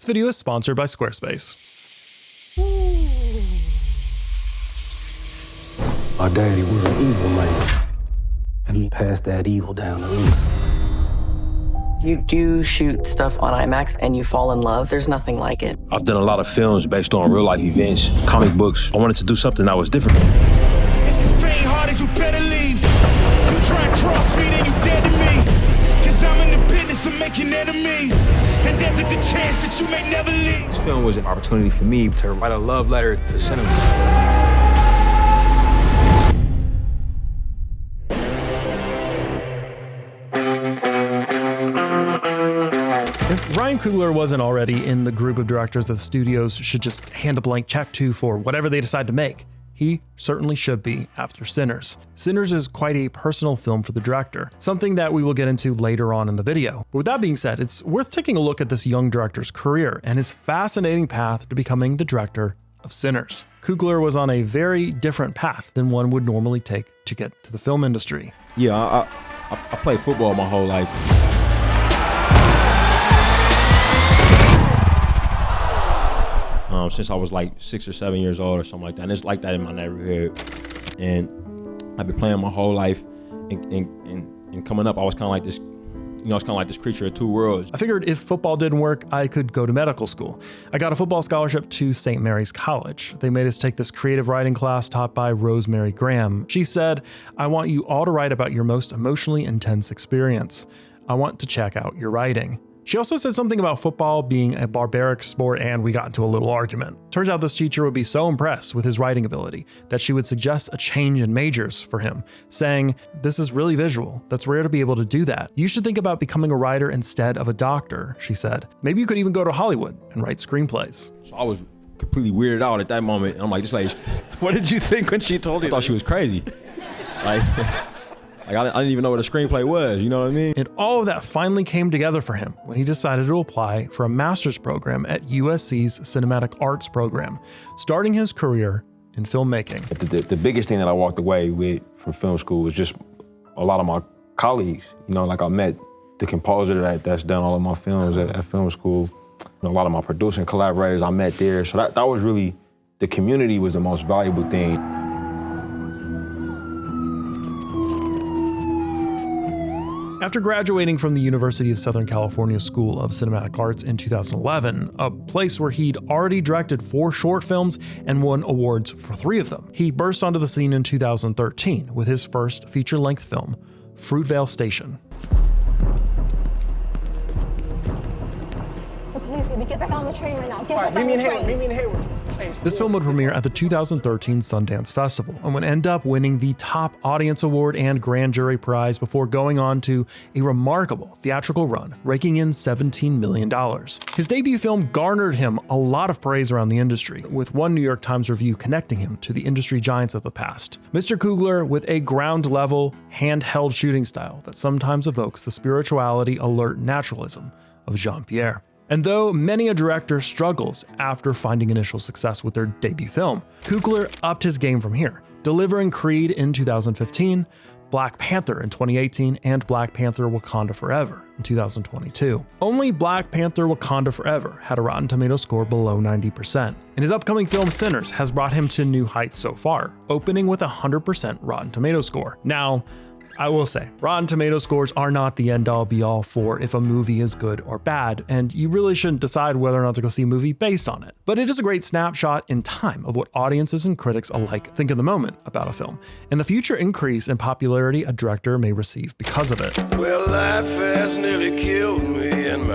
video is sponsored by Squarespace. My daddy was an evil man, and he passed that evil down to us. You do shoot stuff on IMAX and you fall in love. There's nothing like it. I've done a lot of films based on real life events, comic books. I wanted to do something that was different. If you faint-hearted, you better leave. You try and cross me, then you dead to me. Cause I'm in the business of making enemies. And there's a good chance that you may never leave. This film was an opportunity for me to write a love letter to cinema. If Ryan Coogler wasn't already in the group of directors that studios should just hand a blank check to for whatever they decide to make, he certainly should be after Sinners. Sinners is quite a personal film for the director, something that we will get into later on in the video. But with that being said, it's worth taking a look at this young director's career and his fascinating path to becoming the director of Sinners. Coogler was on a very different path than one would normally take to get to the film industry. Yeah, I played football my whole life. Since I was like 6 or 7 years old or something like that. And it's like that in my neighborhood. And I've been playing my whole life. And coming up, I was kind of like this, I was kind of like this creature of two worlds. I figured if football didn't work, I could go to medical school. I got a football scholarship to St. Mary's College. They made us take this creative writing class taught by Rosemary Graham. She said, "I want you all to write about your most emotionally intense experience. I want to check out your writing." She also said something about football being a barbaric sport, and we got into a little argument. Turns out this teacher would be so impressed with his writing ability that she would suggest a change in majors for him, saying, "This is really visual. That's rare to be able to do that. You should think about becoming a writer instead of a doctor," she said. "Maybe you could even go to Hollywood and write screenplays." So I was completely weirded out at that moment. And I'm like, this lady. What did you think when she told you? I thought she was crazy. I didn't even know what a screenplay was, you know what I mean? And all of that finally came together for him when he decided to apply for a master's program at USC's Cinematic Arts program, starting his career in filmmaking. The biggest thing that I walked away with from film school was just a lot of my colleagues. Like I met the composer that's done all of my films at film school. A lot of my producing collaborators I met there. So that was really, the community was the most valuable thing. After graduating from the University of Southern California School of Cinematic Arts in 2011, a place where he'd already directed 4 short films and won awards for 3 of them, he burst onto the scene in 2013 with his first feature-length film, Fruitvale Station. Please, baby, get back on the train right now. Get back on the train. Meet me in Hayward. This film would premiere at the 2013 Sundance Festival and would end up winning the Top Audience Award and Grand Jury Prize before going on to a remarkable theatrical run, raking in $17 million. His debut film garnered him a lot of praise around the industry, with one New York Times review connecting him to the industry giants of the past. Mr. Coogler with a ground-level, handheld shooting style that sometimes evokes the spirituality, alert naturalism of Jean-Pierre. And though many a director struggles after finding initial success with their debut film, Coogler upped his game from here, delivering Creed in 2015, Black Panther in 2018, and Black Panther Wakanda Forever in 2022. Only Black Panther Wakanda Forever had a Rotten Tomatoes score below 90%. And his upcoming film Sinners has brought him to new heights so far, opening with a 100% Rotten Tomatoes score. Now, I will say, Rotten Tomatoes scores are not the end-all be-all for if a movie is good or bad, and you really shouldn't decide whether or not to go see a movie based on it. But it is a great snapshot in time of what audiences and critics alike think in the moment about a film, and the future increase in popularity a director may receive because of it. Well, life has nearly killed me and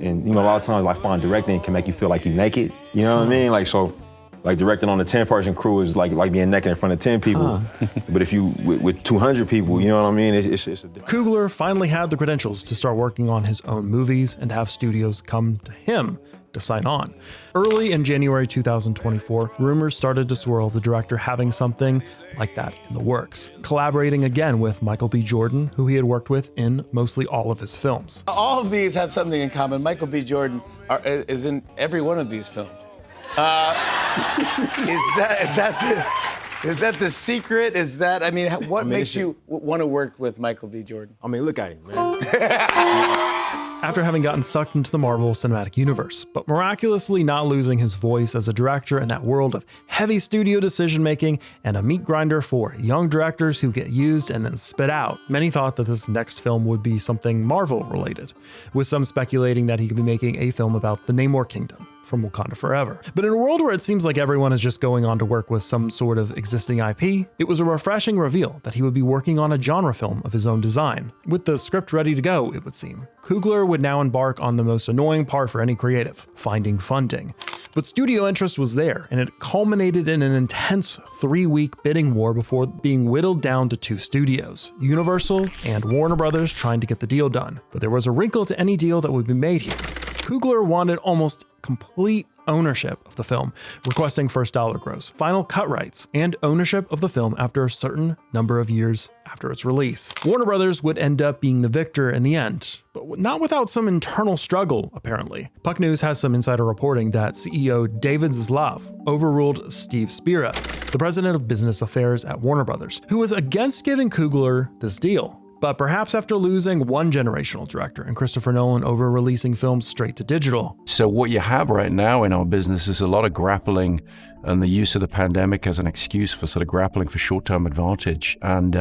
And a lot of times, like, fine directing can make you feel like you're naked. You know what I mean? Like directing on a 10-person crew is like being naked in front of 10 people. But if you with 200 people, you know what I mean? It's a different. Coogler finally had the credentials to start working on his own movies and have studios come to him to sign on. Early in January 2024, rumors started to swirl of the director having something like that in the works, collaborating again with Michael B. Jordan, who he had worked with in mostly all of his films. All of these have something in common. Michael B. Jordan is in every one of these films. Is that the secret? What makes you want to work with Michael B. Jordan? Look at him, man. after having gotten sucked into the Marvel Cinematic Universe, but miraculously not losing his voice as a director in that world of heavy studio decision-making and a meat grinder for young directors who get used and then spit out. Many thought that this next film would be something Marvel-related, with some speculating that he could be making a film about the Namor Kingdom from Wakanda Forever. But in a world where it seems like everyone is just going on to work with some sort of existing IP, it was a refreshing reveal that he would be working on a genre film of his own design. With the script ready to go, it would seem, Coogler would now embark on the most annoying part for any creative, finding funding. But studio interest was there, and it culminated in an intense 3-week bidding war before being whittled down to 2 studios, Universal and Warner Brothers, trying to get the deal done. But there was a wrinkle to any deal that would be made here. Coogler wanted almost complete ownership of the film, requesting first dollar gross, final cut rights, and ownership of the film after a certain number of years after its release. Warner Brothers would end up being the victor in the end, but not without some internal struggle, apparently. Puck News has some insider reporting that CEO David Zaslav overruled Steve Spira, the president of business affairs at Warner Brothers, who was against giving Coogler this deal. But perhaps after losing one generational director and Christopher Nolan over releasing films straight to digital. So what you have right now in our business is a lot of grappling and the use of the pandemic as an excuse for sort of grappling for short-term advantage. And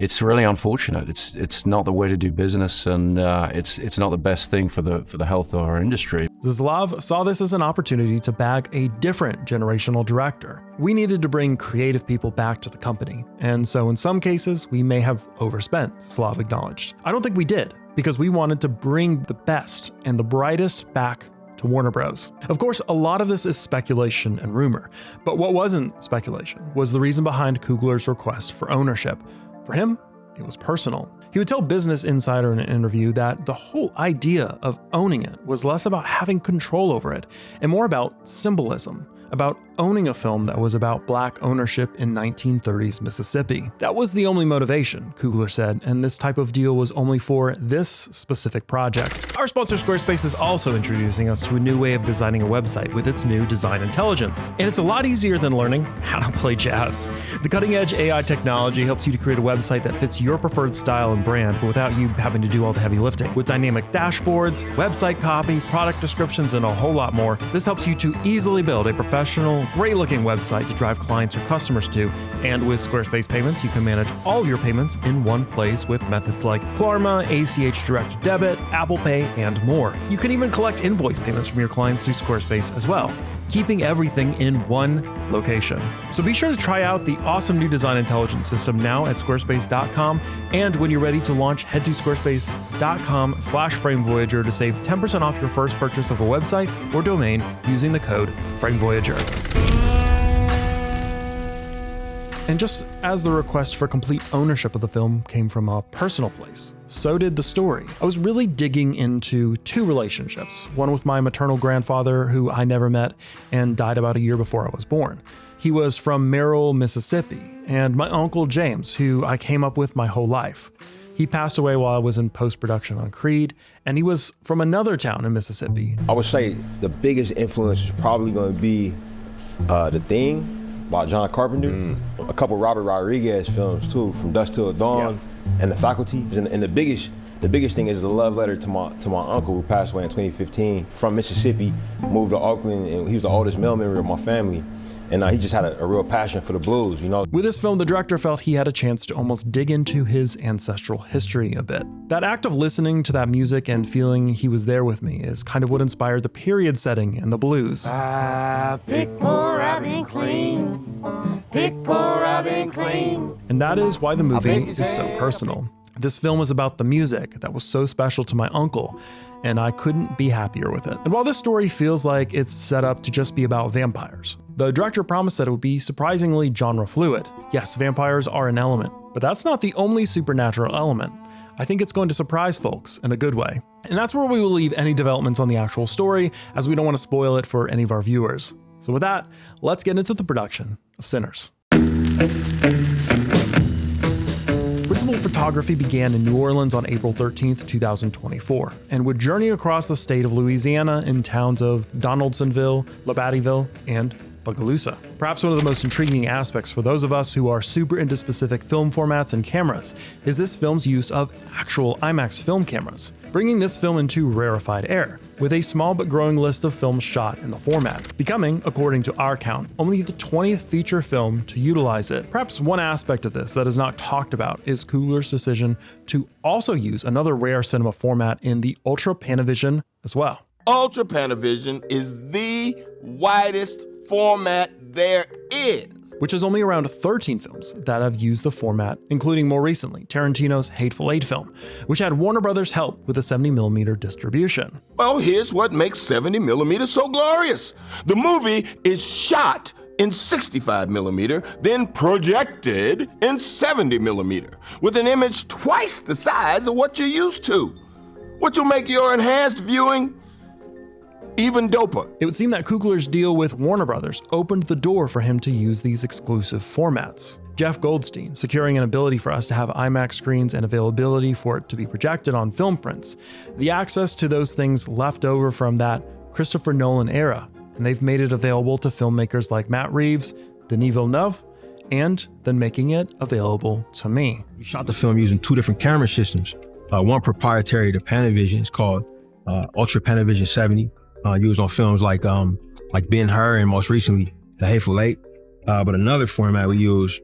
it's really unfortunate. It's not the way to do business, and it's not the best thing for the health of our industry. Zaslav saw this as an opportunity to bag a different generational director. We needed to bring creative people back to the company, and so in some cases, we may have overspent, Zaslav acknowledged. I don't think we did, because we wanted to bring the best and the brightest back to Warner Bros. Of course, a lot of this is speculation and rumor, but what wasn't speculation was the reason behind Coogler's request for ownership. For him, it was personal. He would tell Business Insider in an interview that the whole idea of owning it was less about having control over it and more about symbolism, about owning a film that was about Black ownership in 1930s Mississippi. That was the only motivation, Coogler said, and this type of deal was only for this specific project. Our sponsor Squarespace is also introducing us to a new way of designing a website with its new design intelligence. And it's a lot easier than learning how to play jazz. The cutting-edge AI technology helps you to create a website that fits your preferred style and brand, but without you having to do all the heavy lifting. With dynamic dashboards, website copy, product descriptions, and a whole lot more, this helps you to easily build a professional, great-looking website to drive clients or customers to. And with Squarespace Payments, you can manage all of your payments in one place with methods like Klarna, ACH Direct Debit, Apple Pay, and more. You can even collect invoice payments from your clients through Squarespace as well, keeping everything in one location. So be sure to try out the awesome new design intelligence system now at squarespace.com. And when you're ready to launch, head to squarespace.com/FrameVoyager to save 10% off your first purchase of a website or domain using the code FrameVoyager. And just as the request for complete ownership of the film came from a personal place, so did the story. I was really digging into 2 relationships, one with my maternal grandfather, who I never met and died about a year before I was born. He was from Merrill, Mississippi, and my uncle James, who I came up with my whole life. He passed away while I was in post-production on Creed, and he was from another town in Mississippi. I would say the biggest influence is probably going to be The Thing by John Carpenter. A couple Robert Rodriguez films too, From Dusk Till Dawn, and The Faculty. And the biggest thing is the love letter to my uncle, who passed away in 2015 from Mississippi, moved to Oakland, and he was the oldest male member of my family. And he just had a real passion for the blues, you know. With this film, the director felt he had a chance to almost dig into his ancestral history a bit. That act of listening to that music and feeling he was there with me is kind of what inspired the period setting and the blues. Pick poor, I've been clean. Pick poor, I've been clean. And that is why the movie is so personal. This film is about the music that was so special to my uncle, and I couldn't be happier with it. And while this story feels like it's set up to just be about vampires, the director promised that it would be surprisingly genre fluid. Yes, vampires are an element, but that's not the only supernatural element. I think it's going to surprise folks in a good way. And that's where we will leave any developments on the actual story, as we don't want to spoil it for any of our viewers. So with that, let's get into the production of Sinners. Principal photography began in New Orleans on April 13th, 2024, and would journey across the state of Louisiana in towns of Donaldsonville, Labattyville, and Bugaloosa. Perhaps one of the most intriguing aspects for those of us who are super into specific film formats and cameras is this film's use of actual IMAX film cameras, bringing this film into rarefied air, with a small but growing list of films shot in the format, becoming, according to our count, only the 20th feature film to utilize it. Perhaps one aspect of this that is not talked about is Coogler's decision to also use another rare cinema format in the Ultra Panavision as well. Ultra Panavision is the widest format there is, which is only around 13 films that have used the format, including more recently Tarantino's Hateful Eight film, which had Warner Brothers help with a 70mm distribution. Well, here's what makes 70mm so glorious. The movie is shot in 65mm, then projected in 70mm, with an image twice the size of what you're used to, which will make your enhanced viewing even doper. It would seem that Coogler's deal with Warner Brothers opened the door for him to use these exclusive formats. Jeff Goldstein securing an ability for us to have IMAX screens and availability for it to be projected on film prints. The access to those things left over from that Christopher Nolan era, and they've made it available to filmmakers like Matt Reeves, Denis Villeneuve, and then making it available to me. We shot the film using 2 different camera systems. One proprietary to Panavision, it's called Ultra Panavision 70. Used on films like Ben-Hur and most recently The Hateful Eight. But another format we use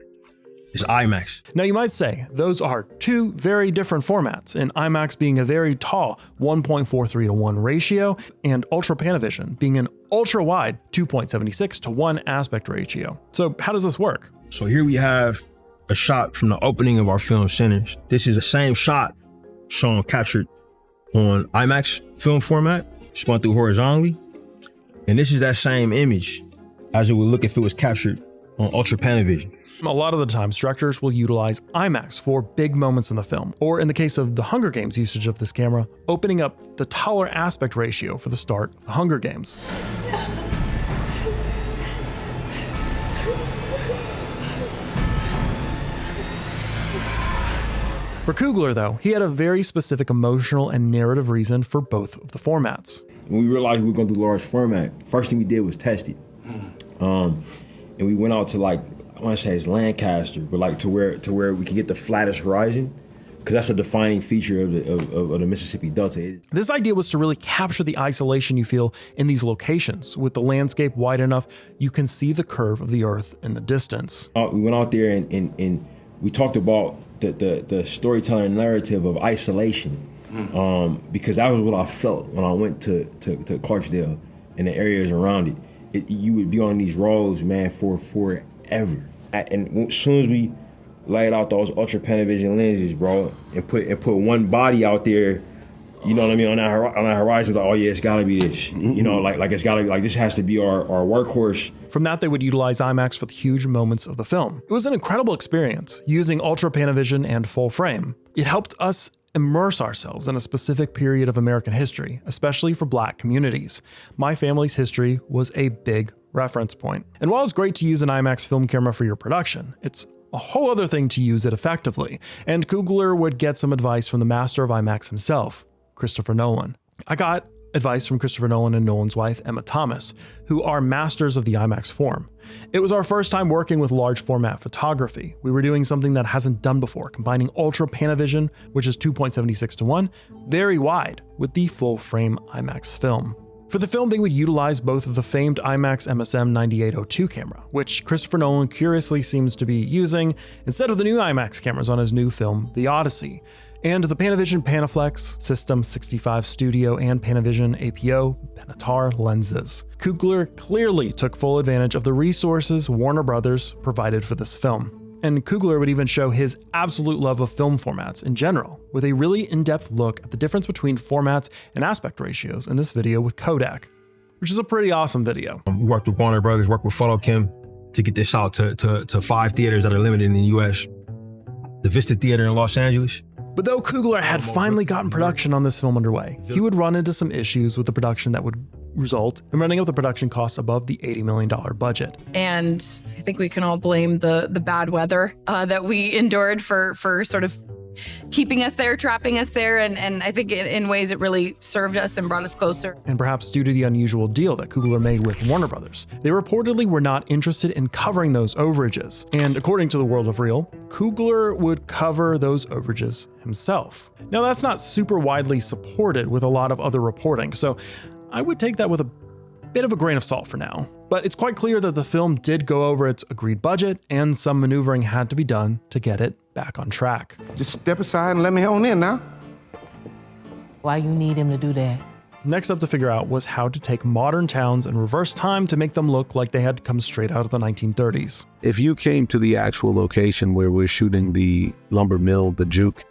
is IMAX. Now you might say those are 2 very different formats, and IMAX being a very tall 1.43:1 ratio and Ultra Panavision being an ultra wide 2.76:1 aspect ratio. So how does this work? So here we have a shot from the opening of our film centers. This is the same shot shown captured on IMAX film format, spun through horizontally. And this is that same image as it would look if it was captured on Ultra Panavision. A lot of the times, directors will utilize IMAX for big moments in the film, or in the case of the Hunger Games usage of this camera, opening up the taller aspect ratio for the start of the Hunger Games. For Coogler, though, he had a very specific emotional and narrative reason for both of the formats. When we realized we were going to do large format, first thing we did was test it. And we went out to I want to say it's Lancaster, but to where we could get the flattest horizon, because that's a defining feature of the Mississippi Delta. This idea was to really capture the isolation you feel in these locations, with the landscape wide enough you can see the curve of the earth in the distance. We went out there and we talked about the storytelling narrative of isolation, because that was what I felt when I went to Clarksdale and the areas around it. You would be on these roads, man, for forever. And as soon as we laid out those Ultra Panavision lenses, bro, and put one body out there, you know what I mean, on that horizon, like, oh yeah, it's gotta be this. You know, like it's gotta be, like, this has to be our workhorse. From that, they would utilize IMAX for the huge moments of the film. It was an incredible experience, using Ultra Panavision and full frame. It helped us immerse ourselves in a specific period of American history, especially for Black communities. My family's history was a big reference point. And while it's great to use an IMAX film camera for your production, it's a whole other thing to use it effectively. And Coogler would get some advice from the master of IMAX himself, Christopher Nolan. I got advice from Christopher Nolan and Nolan's wife, Emma Thomas, who are masters of the IMAX form. It was our first time working with large format photography. We were doing something that hasn't done before, combining Ultra Panavision, which is 2.76:1, very wide, with the full frame IMAX film. For the film, they would utilize both of the famed IMAX MSM 9802 camera, which Christopher Nolan curiously seems to be using instead of the new IMAX cameras on his new film, The Odyssey, and the Panavision Panaflex, System 65 Studio, and Panavision APO Penatar lenses. Coogler clearly took full advantage of the resources Warner Brothers provided for this film. And Coogler would even show his absolute love of film formats in general, with a really in-depth look at the difference between formats and aspect ratios in this video with Kodak, which is a pretty awesome video. We worked with Warner Brothers, worked with Photochem to get this out to 5 theaters that are limited in the US. The Vista Theater in Los Angeles. But though Coogler had finally gotten production on this film underway, he would run into some issues with the production that would result in running up the production costs above the $80 million budget. And I think we can all blame the bad weather that we endured for sort of keeping us there, trapping us there. And I think in ways it really served us and brought us closer. And perhaps due to the unusual deal that Coogler made with Warner Brothers, they reportedly were not interested in covering those overages. And according to the World of Real, Coogler would cover those overages himself. Now that's not super widely supported with a lot of other reporting, so I would take that with a bit of a grain of salt for now. But it's quite clear that the film did go over its agreed budget, and some maneuvering had to be done to get it back on track. Just step aside and let me on in now. Why you need him to do that? Next up to figure out was how to take modern towns and reverse time to make them look like they had come straight out of the 1930s. If you came to the actual location where we're shooting the lumber mill, the juke,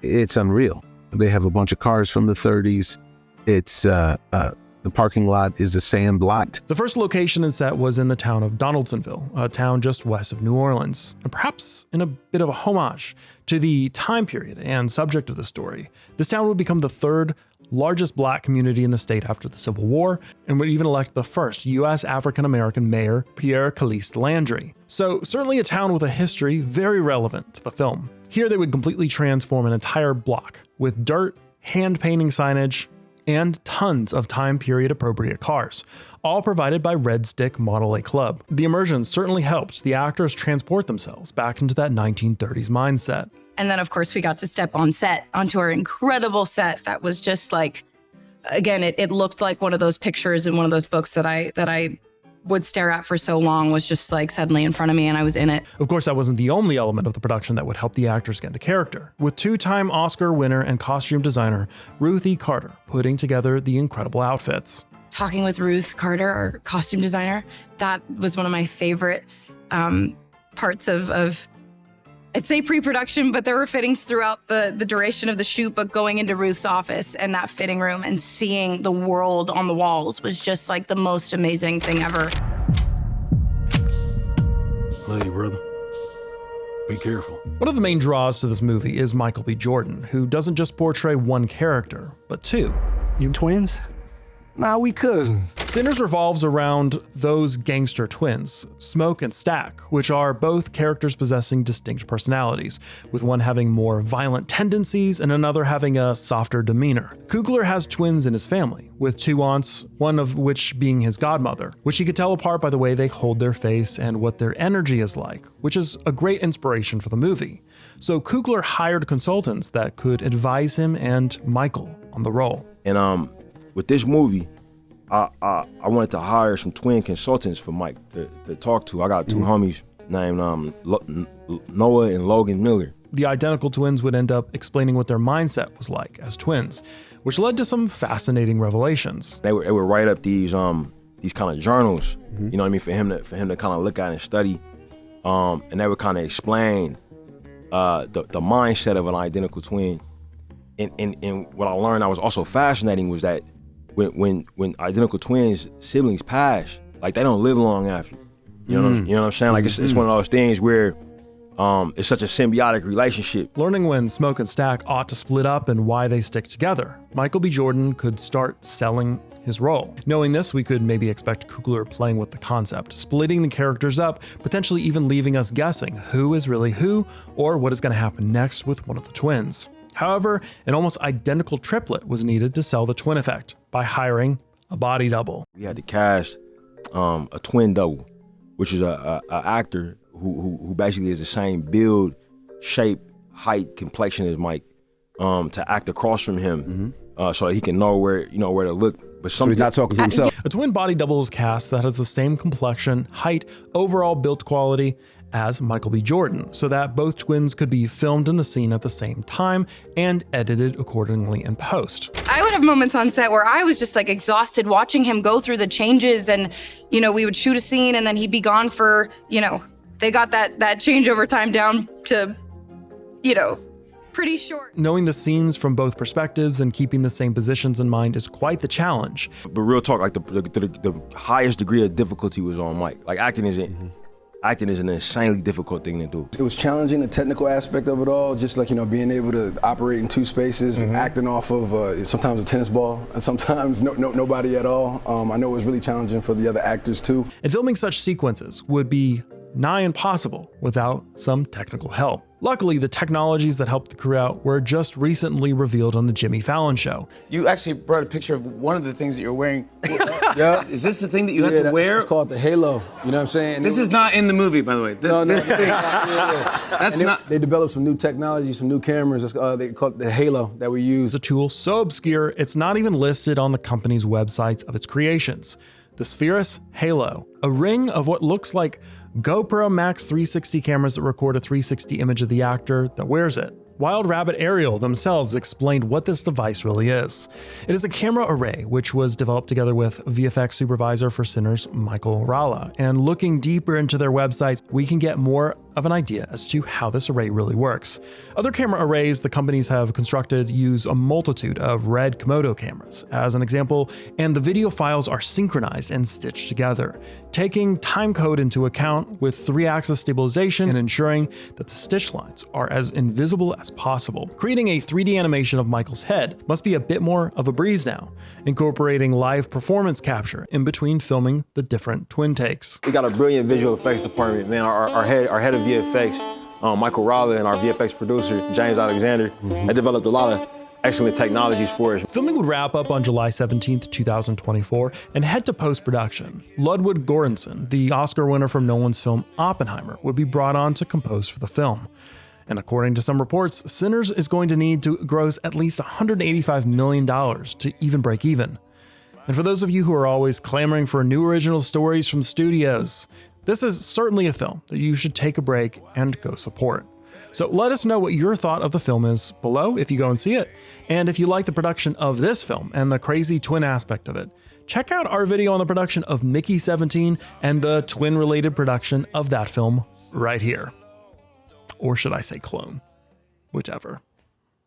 it's unreal. They have a bunch of cars from the 30s. It's the parking lot is a sand lot. The first location and set was in the town of Donaldsonville, a town just west of New Orleans, and perhaps in a bit of a homage to the time period and subject of the story. This town would become the third largest black community in the state after the Civil War, and would even elect the first U.S. African-American mayor, Pierre Caliste Landry. So certainly a town with a history very relevant to the film. Here they would completely transform an entire block with dirt, hand painting signage, and tons of time period appropriate cars, all provided by Red Stick Model A Club. The immersion certainly helped the actors transport themselves back into that 1930s mindset. And then, of course, we got to step on set, onto our incredible set that was just like, again, it looked like one of those pictures in one of those books that I would stare at for so long, was just like suddenly in front of me and I was in it. Of course, that wasn't the only element of the production that would help the actors get into character, with two-time Oscar winner and costume designer Ruth E. Carter putting together the incredible outfits. Talking with Ruth Carter, our costume designer, that was one of my favorite parts of I'd say pre-production, but there were fittings throughout the duration of the shoot, but going into Ruth's office and that fitting room and seeing the world on the walls was just like the most amazing thing ever. Hey, brother. Be careful. One of the main draws to this movie is Michael B. Jordan, who doesn't just portray one character, but two. You twins? Nah, we cousins. Sinners revolves around those gangster twins, Smoke and Stack, which are both characters possessing distinct personalities, with one having more violent tendencies and another having a softer demeanor. Coogler has twins in his family, with two aunts, one of which being his godmother, which he could tell apart by the way they hold their face and what their energy is like, which is a great inspiration for the movie. So Coogler hired consultants that could advise him and Michael on the role. And with this movie, I wanted to hire some twin consultants for Mike to talk to. I got two homies named Noah and Logan Miller. The identical twins would end up explaining what their mindset was like as twins, which led to some fascinating revelations. They would write up these kind of journals, you know what I mean, for him to kind of look at and study, and they would kind of explain the mindset of an identical twin. And what I learned that was also fascinating was that when identical twins, siblings pass, like they don't live long after. You know what I'm saying? Like it's one of those things where it's such a symbiotic relationship. Learning when Smoke and Stack ought to split up and why they stick together, Michael B. Jordan could start selling his role. Knowing this, we could maybe expect Coogler playing with the concept, splitting the characters up, potentially even leaving us guessing who is really who or what is going to happen next with one of the twins. However, an almost identical triplet was needed to sell the twin effect by hiring a body double. We had to cast a twin double, which is a actor who basically is the same build, shape, height, complexion as Mike, to act across from him, so that he can know where to look. But so he's not talking to himself. A twin body double is cast that has the same complexion, height, overall build quality as Michael B. Jordan, so that both twins could be filmed in the scene at the same time and edited accordingly in post. I would have moments on set where I was just like exhausted watching him go through the changes, and we would shoot a scene and then he'd be gone for, they got that changeover time down to, pretty short. Knowing the scenes from both perspectives and keeping the same positions in mind is quite the challenge. But real talk, like the highest degree of difficulty was on Mike. Like acting is an insanely difficult thing to do. It was challenging, the technical aspect of it all, just like, being able to operate in two spaces, acting off of sometimes a tennis ball, and sometimes nobody at all. I know it was really challenging for the other actors too. And filming such sequences would be nigh impossible without some technical help. Luckily, the technologies that helped the crew out were just recently revealed on the Jimmy Fallon show. You actually brought a picture of one of the things that you're wearing. Yeah. Is this the thing that you have to wear? It's called the halo. You know what I'm saying? This is not in the movie, by the way. This thing. That's not. They developed some new technology, some new cameras. They call it the halo that we use. It's a tool so obscure, it's not even listed on the company's websites of its creations. The Spherus Halo, a ring of what looks like GoPro Max 360 cameras that record a 360 image of the actor that wears it. Wild Rabbit Aerial themselves explained what this device really is. It is a camera array which was developed together with VFX supervisor for Sinners Michael Ralla, and looking deeper into their websites, we can get more of an idea as to how this array really works. Other camera arrays the companies have constructed use a multitude of red Komodo cameras as an example, and the video files are synchronized and stitched together, taking timecode into account with 3-axis stabilization and ensuring that the stitch lines are as invisible as possible. Creating a 3D animation of Michael's head must be a bit more of a breeze now, incorporating live performance capture in between filming the different twin takes. We got a brilliant visual effects department, man. Our head of VFX, Michael Raleigh, and our VFX producer, James Alexander, they developed a lot of excellent technologies for us. Filming would wrap up on July 17th, 2024, and head to post-production. Ludwig Göransson, the Oscar winner from Nolan's film Oppenheimer, would be brought on to compose for the film. And according to some reports, Sinners is going to need to gross at least $185 million to even break even. And for those of you who are always clamoring for new original stories from studios, this is certainly a film that you should take a break and go support. So let us know what your thought of the film is below if you go and see it. And if you like the production of this film and the crazy twin aspect of it, check out our video on the production of Mickey 17 and the twin-related production of that film right here. Or should I say clone? Whichever.